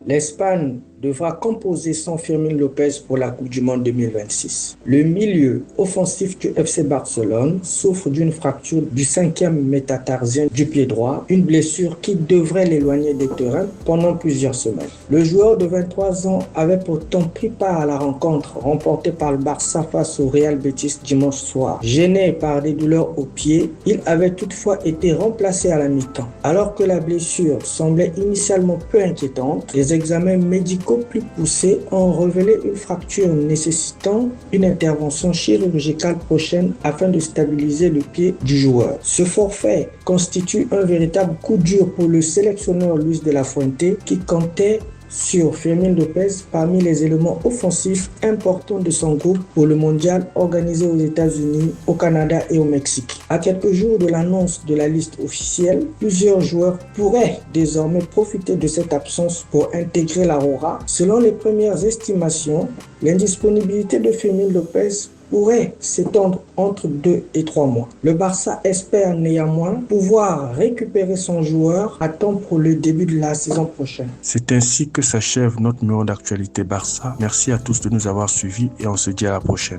l'Espagne devra composer sans Fermín López pour la Coupe du Monde 2026. Le milieu offensif du FC Barcelone souffre d'une fracture du cinquième métatarsien du pied droit, une blessure qui devrait l'éloigner des terrains pendant plusieurs semaines. Le joueur de 23 ans avait pourtant pris part à la rencontre remportée par le Barça face au Real Betis dimanche soir. Gêné par des douleurs au pied, il avait toutefois été remplacé à la mi-temps. Alors que la blessure semblait initialement peu inquiétante, les examens médicaux plus poussés ont révélé une fracture nécessitant une intervention chirurgicale prochaine afin de stabiliser le pied du joueur. Ce forfait constitue un véritable coup dur pour le sélectionneur Luis de la Fuente qui comptait sur Fermín López parmi les éléments offensifs importants de son groupe pour le mondial organisé aux États-Unis, au Canada et au Mexique. À quelques jours de l'annonce de la liste officielle, plusieurs joueurs pourraient désormais profiter de cette absence pour intégrer la Roja. Selon les premières estimations, l'indisponibilité de Fermín López pourrait s'étendre entre 2 et 3 mois. Le Barça espère néanmoins pouvoir récupérer son joueur à temps pour le début de la saison prochaine. C'est ainsi que s'achève notre numéro d'actualité Barça. Merci à tous de nous avoir suivis et on se dit à la prochaine.